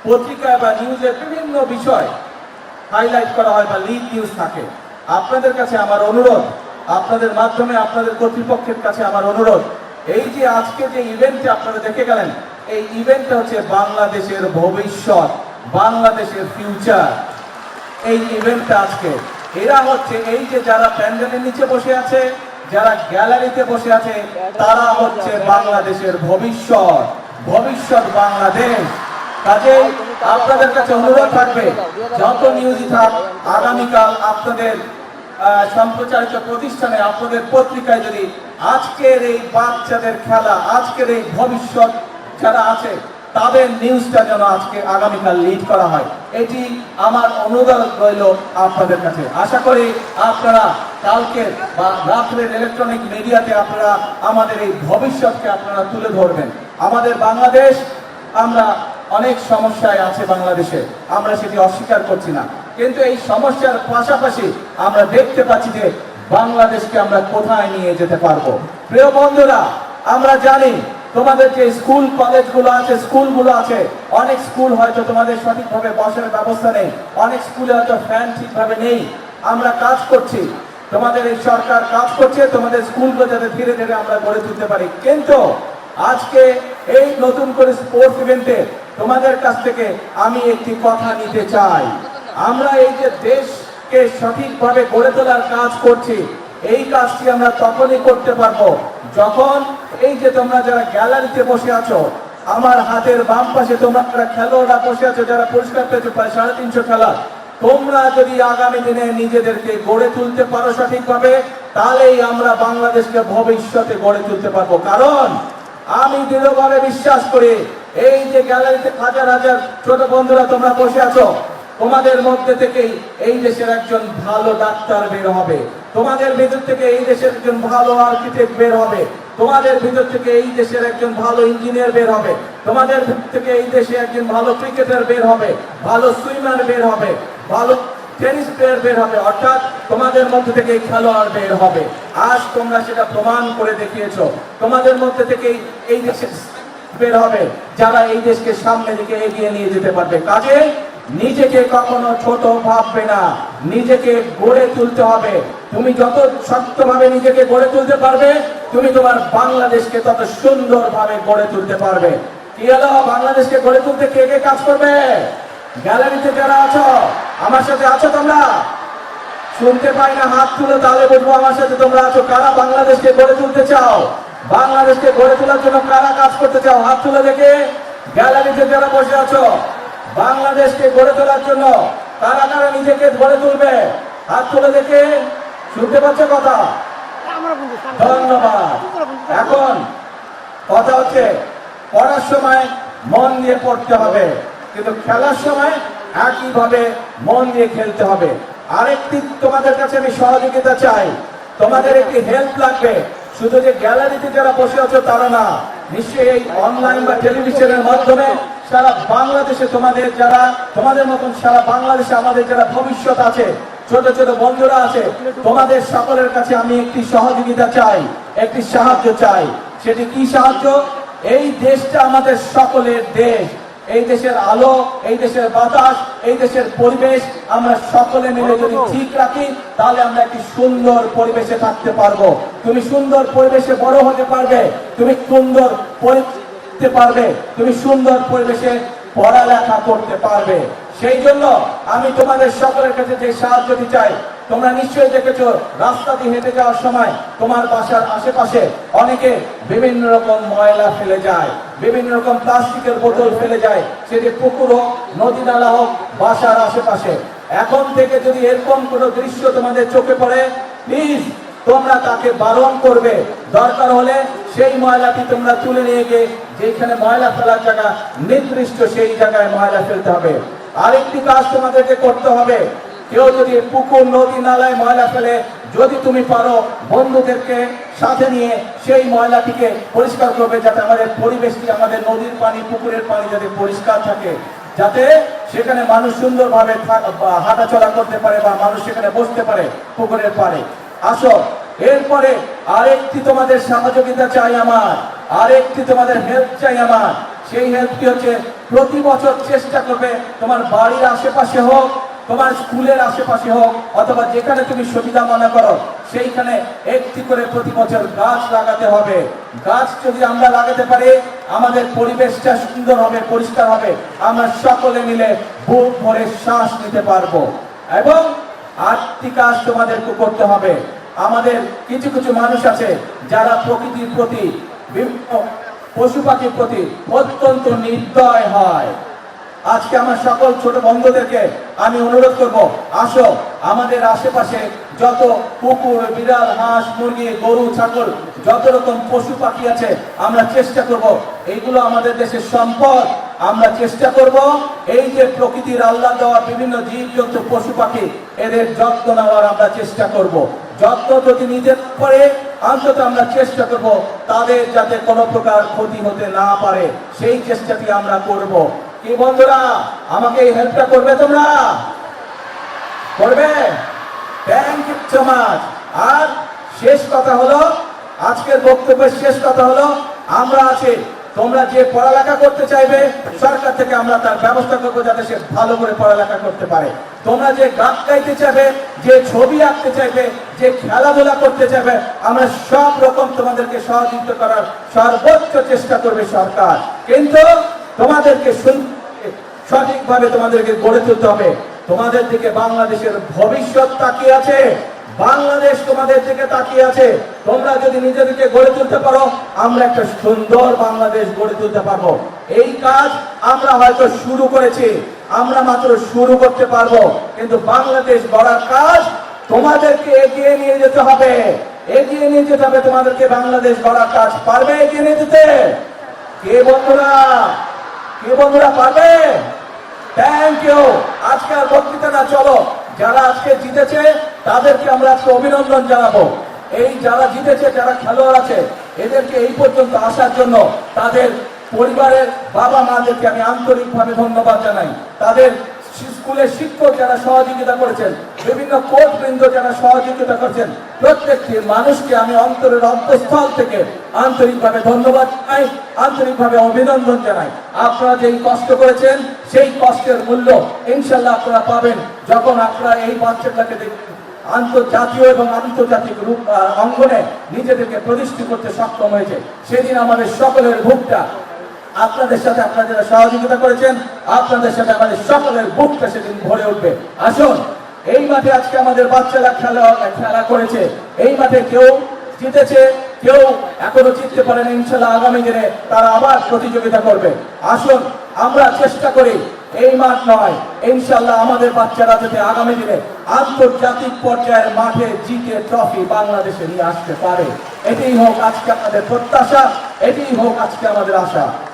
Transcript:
পত্রিকায় বা নিউজে বিভিন্ন বিষয় হাইলাইট করা হয় বা লিড নিউজ থাকে। আপনাদের কাছে আমার অনুরোধ, আপনাদের মাধ্যমে আপনাদের কর্তৃপক্ষের কাছে আমার অনুরোধ, এই যে আজকে যে ইভেন্টে আপনারা দেখে গেলেন, এই ইভেন্টটা হচ্ছে বাংলাদেশের ভবিষ্যৎ, বাংলাদেশের ফিউচার। এই ইভেন্টটা আজকে এরা হচ্ছে এই যে যারা প্যান্ডেলের নিচে বসে আছে, যারা গ্যালারিতে বসে আছে, তারা হচ্ছে বাংলাদেশের ভবিষ্যৎ, ভবিষ্যৎ বাংলাদেশ। কাজেই আপনাদের কাছে অনুরোধ থাকবে, যত নিউজই থাক, আগামীকাল আপনাদের সম্প্রচারিত প্রতিষ্ঠানে, আপনাদের পত্রিকায় যদি আজকের এই বাচ্চাদের খেলা, আজকের এই ভবিষ্যৎ যারা আছে তাদের নিউজটা যেন আজকে আগামীকাল লিড করা হয়, এটি আমার অনুরোধ রইল আপনাদের কাছে। আশা করি আপনারা কালকে বা রাত্রের ইলেকট্রনিক মিডিয়াতে আপনারা আমাদের এই ভবিষ্যৎকে আপনারা তুলে ধরবেন। আমাদের বাংলাদেশ, আমরা অনেক সমস্যায় আছে বাংলাদেশে, আমরা সেটি অস্বীকার করছি না, কিন্তু এই সমস্যার পাশাপাশি আমরা দেখতে পাচ্ছি যে বাংলাদেশকে আমরা কোথায় নিয়ে যেতে পারবো। প্রিয় বন্ধুরা, আমরা জানি তোমাদের যে স্কুল কলেজগুলো আছে, স্কুলগুলো আছে, অনেক স্কুল হয়তো তোমাদের সঠিকভাবে বসার ব্যবস্থা নেই, অনেক স্কুলে হয়তো ফ্যান ঠিকভাবে নেই। আমরা কাজ করছি, তোমাদের এই সরকার কাজ করছে তোমাদের স্কুলগুলো যাতে ধীরে ধীরে আমরা গড়ে তুলতে পারি। কিন্তু আজকে এই নতুন করে স্পোর্টস ইভেন্টে তোমাদের কাছ থেকে আমি একটি কথা নিতে চাই। আমরা এই যে দেশকে সঠিকভাবে গড়ে তোলার কাজ করছি, এই কাজটি আমরা তখনই করতে পারবো যখন এই যে তোমরা যারা গ্যালারিতে বসে আছো, আমার হাতের বাম পাশে তোমরা খেলোয়াড়রা বসে আছো যারা পুরস্কার পেয়েছো প্রায় 350 খেলা, তোমরা যদি আগামী দিনে নিজেদেরকে গড়ে তুলতে পারো সঠিকভাবে, তাহলেই আমরা বাংলাদেশকে ভবিষ্যতে গড়ে তুলতে পারবো। কারণ আমি দৃঢ়ভাবে বিশ্বাস করি, এই যে গ্যালারিতে হাজার হাজার ছোট বন্ধুরা তোমরা বসে আছো, তোমাদের মধ্যে থেকেই এই দেশের একজন ভালো ডাক্তার বের হবে, তোমাদের ভিতর থেকে এই দেশের একজন ভালো আর্কিটেক্ট বের হবে, তোমাদের ভিতর থেকে এই দেশের একজন ভালো ইঞ্জিনিয়ার বের হবে, তোমাদের ভিতর থেকে এই দেশে একজন ভালো ক্রিকেটার বের হবে, ভালো সুইমার বের হবে, ভালো টেনিস প্লেয়ার বের হবে, অর্থাৎ তোমাদের মধ্যে থেকে খেলোয়াড় বের হবে। আজ তোমরা সেটা প্রমাণ করে দেখিয়েছো। তোমাদের মধ্যে থেকে এই দেশের বের হবে যারা এই দেশকে সামনে দিকে এগিয়ে নিয়ে যেতে পারবে। কাজে নিজেকে কখনো ছোট ভাববে না, নিজেকে গড়ে তুলতে হবে। তুমি যত শক্তভাবে নিজেকে গড়ে তুলতে পারবে, তুমি তোমার বাংলাদেশকে তত সুন্দরভাবে গড়ে তুলতে পারবে। কি হলো, বাংলাদেশকে গড়ে তুলতে কে কে কাজ করবে? গ্যালারিতে যারা আছো, আমার সাথে আছো তোমরা? শুনতে পাই না, হাত তুলে, তাহলে বলবো আমার সাথে তোমরা আছো। কারা বাংলাদেশকে গড়ে তুলতে চাও? বাংলাদেশকে গড়ে তোলার জন্য কারা কাজ করতে চাও? হাত তুলে দেখে। গ্যালারিতে যারা বসে আছো, বাংলাদেশকে গড়ে তোলার জন্য কারা কারা নিজেকে গড়ে তুলবে? হাত তুলে দেখে। শুনতে পাচ্ছ কথা? ধন্যবাদ। এখন কথা হচ্ছে, পড়ার সময় মন দিয়ে পড়তে হবে, কিন্তু খেলার সময় একইভাবে মন দিয়ে খেলতে হবে। আরেকটি তোমাদের কাছে আমি সহযোগিতা চাই, তোমাদের একটি হেল্প লাগবে। শুধু যে গ্যালারিতে যারা বসে আছো তারা না, নিশ্চয়ই এই অনলাইন বা টেলিভিশনের মাধ্যমে সারা বাংলাদেশে তোমাদের মতন সারা বাংলাদেশে আমাদের যারা ভবিষ্যৎ আছে, ছোট ছোট বন্ধুরা আছে, তোমাদের সকলের কাছে আমি একটি সহযোগিতা চাই, একটি সাহায্য চাই। সেটি কি সাহায্য? এই দেশটা আমাদের সকলের দেশ, এই দেশের আলো, এই দেশের বাতাস, এই দেশের পরিবেশ আমরা সকলে মিলে যদি ঠিক রাখি, তাহলে আমরা একটি সুন্দর পরিবেশে থাকতে পারবো। তুমি সুন্দর পরিবেশে বড় হতে পারবে, তুমি সুন্দর পড়তে পারবে, তুমি সুন্দর পরিবেশে পড়ালেখা করতে পারবে। সেই জন্য আমি তোমাদের সকলের কাছে যে সাহায্যটি চাই, তোমরা নিশ্চয়ই দেখেছো রাস্তা দিয়ে হেঁটে যাওয়ার সময় তোমার বাসার আশেপাশে অনেকে বিভিন্ন রকম ময়লা ফেলে যায়, বিভিন্ন রকম প্লাস্টিকের বোতল ফেলে যায়, সেটি পুকুর হোক, নদী নালা হোক, বাসার আশেপাশে। এখন থেকে যদি এরকম কোনো দৃশ্য তোমাদের চোখে পড়ে, প্লিজ তোমরা তাকে বারণ করবে। দরকার হলে সেই ময়লাটি তোমরা তুলে নিয়ে গিয়ে যেখানে ময়লা ফেলার জায়গা নির্দিষ্ট, সেই জায়গায় ময়লা ফেলতে হবে। আরেকটি কাজ তোমাদেরকে করতে হবে, কেউ যদি পুকুর, নদী নালায় ময়লা ফেলে, যদি তুমি পারো বন্ধুদেরকে সাথে নিয়ে সেই ময়লাটিকে পরিষ্কার করবে, যাতে আমাদের পরিবেশটি, আমাদের নদীর পানি, পুকুরের পানি যাতে পরিষ্কার থাকে, যাতে সেখানে মানুষ সুন্দরভাবে হাঁটাচলা করতে পারে বা মানুষ সেখানে বসতে পারে পুকুরের পাড়ে। আসো, এরপরে আরেকটি তোমাদের সহযোগিতা চাই আমার, আরেকটি তোমাদের হেল্প চাই আমার। সেই হেল্পটি হচ্ছে, প্রতি বছর চেষ্টা করবে তোমার বাড়ির আশেপাশে হোক, তোমার স্কুলের আশেপাশে হোক, অথবা যেখানে তুমি সুবিধা মনে করো সেইখানে একটি করে প্রতি বছর গাছ লাগাতে হবে। গাছ যদি আমরা লাগাতে পারি আমাদের পরিবেশটা সুন্দর হবে, পরিষ্কার হবে, আমরা সকলে মিলে বুক ভরে শ্বাস নিতে পারবো। এবং আরেকটি কাজ তোমাদেরকে করতে হবে। আমাদের কিছু কিছু মানুষ আছে যারা প্রকৃতির প্রতি, বিভিন্ন পশু পাখির প্রতি অত্যন্ত নির্দয় হয়। আজকে আমার সকল ছোট বন্ধুদেরকে আমি অনুরোধ করব, আসো আমাদের আশেপাশে যত কুকুর, বিড়াল, হাঁস, মুরগি, গরু, ছাগল, যত রকম পশু পাখি আছে আমরা চেষ্টা করব, এইগুলো আমাদের দেশের সম্পদ। আমরা চেষ্টা করব এই যে প্রকৃতির আল্লাহ দেওয়া বিভিন্ন জীবজন্তু, পশু পাখি, এদের যত্ন নেওয়ার আমরা চেষ্টা করব। যত্ন যদি নিতে পারে অন্তত আমরা চেষ্টা করব তাদের যাতে কোনো প্রকার ক্ষতি হতে না পারে, সেই চেষ্টাটি আমরা করব। কি বন্ধুরা, আমাকে এই হেল্পটা করবে? তোমরা করবে? Thank you so much. আর শেষ কথা হলো, আজকের বক্তব্যের শেষ কথা হলো, আমরা আছি, তোমরা যে পড়ালেখা করতে চাইবে সরকার থেকে আমরা তার ব্যবস্থা করবো যাতে সে ভালো করে পড়ালেখা করতে পারে। তোমরা যে গান গাইতে চাইবে, যে ছবি আঁকতে চাইবে, যে খেলাধুলা করতে চাইবে, আমরা সব রকম তোমাদেরকে সহযোগিতা করার সর্বোচ্চ চেষ্টা করবে সরকার। কিন্তু তোমাদেরকে সঠিকভাবে তোমাদেরকে গড়ে তুলতে হবে। তোমাদের দিকে বাংলাদেশের ভবিষ্যৎ তাকিয়ে আছে, বাংলাদেশ তোমাদের দিকে তাকিয়ে আছে। তোমরা যদি নিজেদেরকে গড়ে তুলতে পারো আমরা একটা সুন্দর বাংলাদেশ গড়ে তুলতে পারবো। এই কাজ আমরা হয়তো শুরু করেছি, আমরা মাত্র শুরু করতে পারবো, কিন্তু বাংলাদেশ গড়ার কাজ তোমাদেরকে এগিয়ে নিয়ে যেতে হবে, এগিয়ে নিয়ে যেতে হবে তোমাদেরকে। বাংলাদেশ গড়ার কাজ পারবে এগিয়ে নিয়ে যেতে? কে বন্ধুরা, কে বন্ধুরা পারবে? Thank you. আজকে আর বক্তৃতা না, চলো যারা আজকে জিতেছে তাদেরকে আমরা আজকে অভিনন্দন জানাবো। এই যারা জিতেছে, যারা খেলোয়াড় আছে, এদেরকে এই পর্যন্ত আসার জন্য তাদের পরিবারের বাবা মাদেরকে আমি আন্তরিকভাবে ধন্যবাদ জানাই। তাদের স্কুলের শিক্ষক যারা সহযোগিতা করেছেন, বিভিন্ন কোচ বৃন্দ যারা সহযোগিতা করেছেন, প্রত্যেকটি মানুষকে আমি অন্তরের অন্তঃস্থল থেকে আন্তরিকভাবে ধন্যবাদ জানাই, আন্তরিকভাবে অভিনন্দন জানাই। আপনারা যেই কষ্ট করেছেন সেই কষ্টের মূল্য ইনশাল্লাহ আপনারা পাবেন যখন আপনারা এই বাচ্চাটাকে দেখবেন আন্তর্জাতীয় এবং আন্তর্জাতিক রূপ অঙ্গনে নিজেদেরকে প্রতিষ্ঠিত করতে সক্ষম হয়েছে। সেদিন আমাদের সকলের বুকটা আপনাদের সাথে, আপনারা যারা সহযোগিতা করেছেন আপনাদের সাথে আমাদের সকলের বুকটা সেদিন ভরে উঠবে। আসুন, এই মাঠে আজকে আমাদের বাচ্চারা খেলা করেছে, এই মাঠে কেউ জিতেছে, কেউ এখনো জিততে পারেন। ইনশাল্লাহ আগামী দিনে তারা আবার প্রতিযোগিতা করবে। আসুন আমরা চেষ্টা করি, এই মাঠ নয়, ইনশাল্লাহ আমাদের বাচ্চারা যাতে আগামী দিনে আন্তর্জাতিক পর্যায়ের মাঠে জিতে ট্রফি বাংলাদেশে নিয়ে আসতে পারে। এটাই হোক আজকে আমাদের প্রত্যাশা, এটাই হোক আজকে আমাদের আশা।